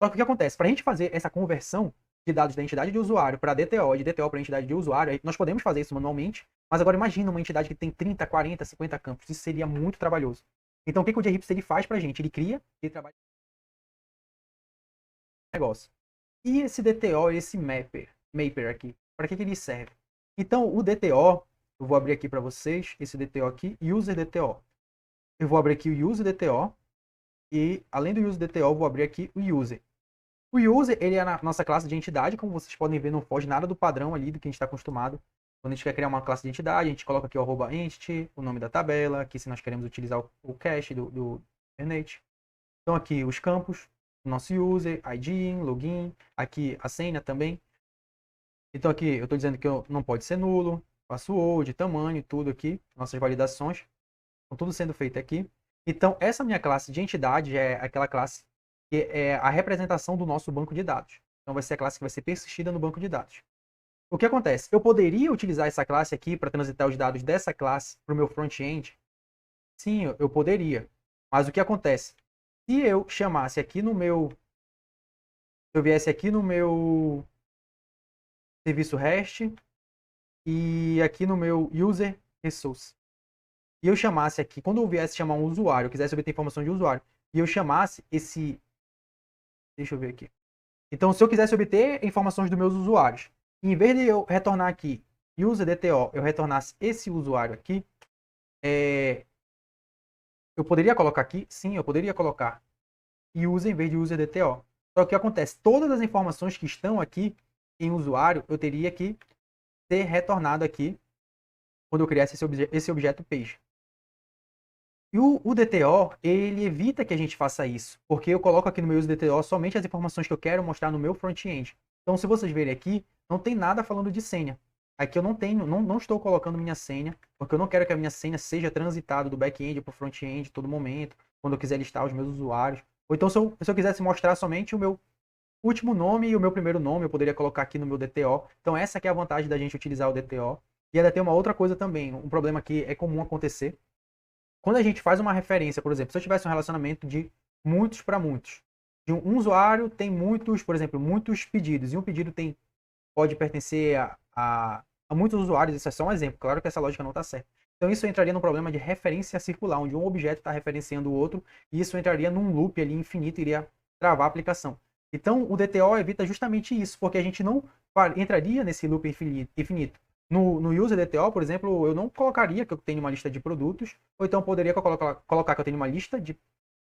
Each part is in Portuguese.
Só que o que acontece? Para a gente fazer essa conversão de dados da entidade de usuário para DTO e de DTO para a entidade de usuário, nós podemos fazer isso manualmente, mas agora imagina uma entidade que tem 30, 40, 50 campos. Isso seria muito trabalhoso. Então o que o JRPS ele faz para a gente? Ele cria, ele trabalha com negócio. E esse DTO, esse mapper aqui, para que ele serve? Então o DTO, eu vou abrir aqui para vocês, esse DTO aqui, user DTO. Eu vou abrir aqui o user DTO e além do user DTO, eu vou abrir aqui o user. O user, ele é a nossa classe de entidade, como vocês podem ver, não foge nada do padrão ali do que a gente está acostumado. Quando a gente quer criar uma classe de entidade, a gente coloca aqui o @entity, o nome da tabela, aqui se nós queremos utilizar o cache do Kubernetes. Então aqui os campos, o nosso user, ID, login, aqui a senha também. Então aqui eu estou dizendo que não pode ser nulo, password, tamanho, tudo aqui, nossas validações, estão tudo sendo feito aqui. Então essa minha classe de entidade é aquela classe que é a representação do nosso banco de dados. Então vai ser a classe que vai ser persistida no banco de dados. O que acontece? Eu poderia utilizar essa classe aqui para transitar os dados dessa classe para o meu front-end? Sim, eu poderia. Mas o que acontece? Se eu chamasse aqui no meu... Se eu viesse aqui no meu serviço REST e aqui no meu user resource, e eu chamasse aqui, quando eu viesse chamar um usuário, eu quisesse obter informação de usuário, e eu chamasse esse... Deixa eu ver aqui. Então, se eu quisesse obter informações dos meus usuários, em vez de eu retornar aqui user DTO, eu retornasse esse usuário aqui, eu poderia colocar aqui? Sim, eu poderia colocar user em vez de user DTO. Só que o que acontece? Todas as informações que estão aqui em usuário, eu teria que ter retornado aqui quando eu criasse esse objeto page. E o DTO, ele evita que a gente faça isso, porque eu coloco aqui no meu user DTO somente as informações que eu quero mostrar no meu front-end. Então, se vocês verem aqui, não tem nada falando de senha. Aqui eu não estou colocando minha senha, porque eu não quero que a minha senha seja transitada do back-end para o front-end todo momento, quando eu quiser listar os meus usuários. Ou então, se eu quisesse mostrar somente o meu último nome e o meu primeiro nome, eu poderia colocar aqui no meu DTO. Então, essa que é a vantagem da gente utilizar o DTO. E ainda tem uma outra coisa também, um problema que é comum acontecer, quando a gente faz uma referência, por exemplo, se eu tivesse um relacionamento de muitos para muitos, de um usuário tem muitos, por exemplo, muitos pedidos, e um pedido pode pertencer a muitos usuários, isso é só um exemplo, claro que essa lógica não está certa. Então isso entraria no problema de referência circular, onde um objeto está referenciando o outro, e isso entraria num loop ali infinito, iria travar a aplicação. Então o DTO evita justamente isso, porque a gente não entraria nesse loop infinito. No user DTO, por exemplo, eu não colocaria que eu tenho uma lista de produtos, ou então poderia colocar que eu tenho uma lista de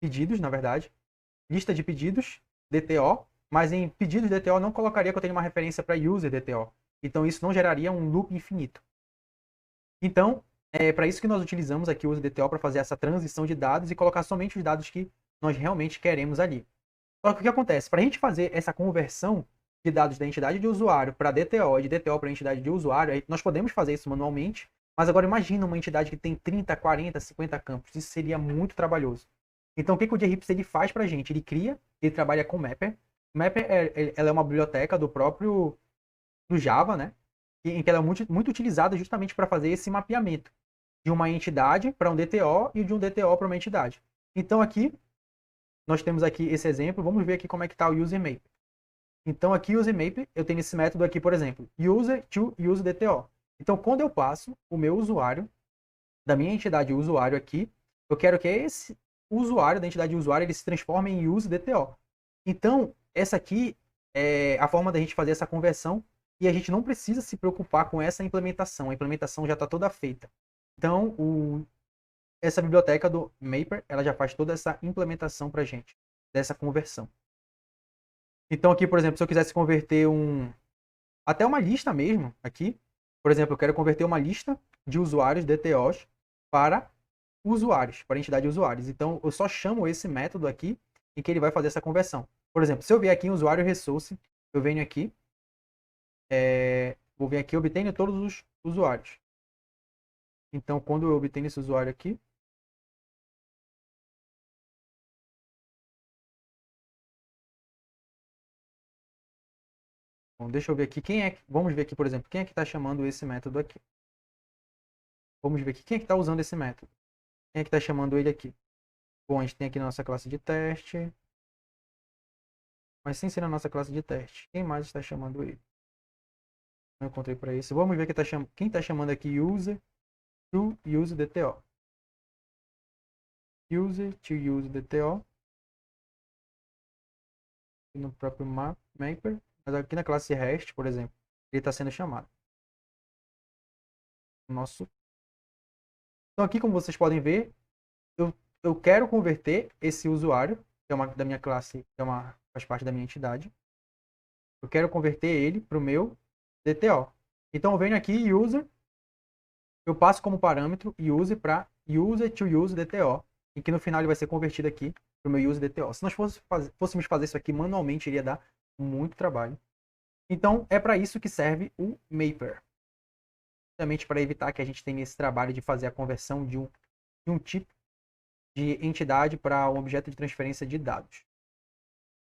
pedidos, na verdade, lista de pedidos DTO, mas em pedidos DTO eu não colocaria que eu tenho uma referência para user DTO. Então isso não geraria um loop infinito. Então, é para isso que nós utilizamos aqui o user DTO para fazer essa transição de dados e colocar somente os dados que nós realmente queremos ali. Só que o que acontece? Para a gente fazer essa conversão de dados da entidade de usuário para DTO e de DTO para a entidade de usuário, nós podemos fazer isso manualmente, mas agora imagina uma entidade que tem 30, 40, 50 campos. Isso seria muito trabalhoso. Então o que o JRPS ele faz para a gente? Ele cria, ele trabalha com Mapper. Mapper ela é uma biblioteca do próprio do Java, né? Em que ela é muito utilizada justamente para fazer esse mapeamento de uma entidade para um DTO e de um DTO para uma entidade. Então aqui nós temos aqui esse exemplo, vamos ver aqui como é que está o user Então aqui o user eu tenho esse método aqui, por exemplo, user to use DTO. Então quando eu passo o meu usuário da minha entidade usuário aqui, eu quero que esse usuário da entidade usuário ele se transforme em use DTO. Então essa aqui é a forma da gente fazer essa conversão e a gente não precisa se preocupar com essa implementação. A implementação já está toda feita. Então essa biblioteca do Mapper, ela já faz toda essa implementação para a gente, dessa conversão. Então aqui, por exemplo, se eu quisesse converter até uma lista mesmo, aqui, por exemplo, eu quero converter uma lista de usuários DTOs para usuários, para entidade de usuários. Então eu só chamo esse método aqui em que ele vai fazer essa conversão. Por exemplo, se eu vier aqui em usuário resource, eu venho aqui, vou vir aqui obtenho todos os usuários. Então quando eu obtenho esse usuário aqui, bom, deixa eu ver aqui vamos ver aqui, por exemplo, quem é que está chamando esse método aqui. Vamos ver aqui quem é que está usando esse método. Quem é que está chamando ele aqui? Bom, a gente tem aqui na nossa classe de teste. mas sem ser na nossa classe de teste. Quem mais está chamando ele? Não encontrei para isso. Vamos ver quem está chamando aqui user to use DTO. User to use DTO. No próprio mapper. Mas aqui na classe REST, por exemplo, ele está sendo chamado. Então aqui, como vocês podem ver, eu quero converter esse usuário, que é da minha classe, que faz parte da minha entidade. Eu quero converter ele para o meu DTO. Então eu venho aqui user, eu passo como parâmetro user para user to use DTO, em que no final ele vai ser convertido aqui para o meu use DTO. Se nós fôssemos fazer isso aqui manualmente, iria dar muito trabalho. Então é para isso que serve o mapper. Justamente para evitar que a gente tenha esse trabalho de fazer a conversão de um tipo de entidade para um objeto de transferência de dados.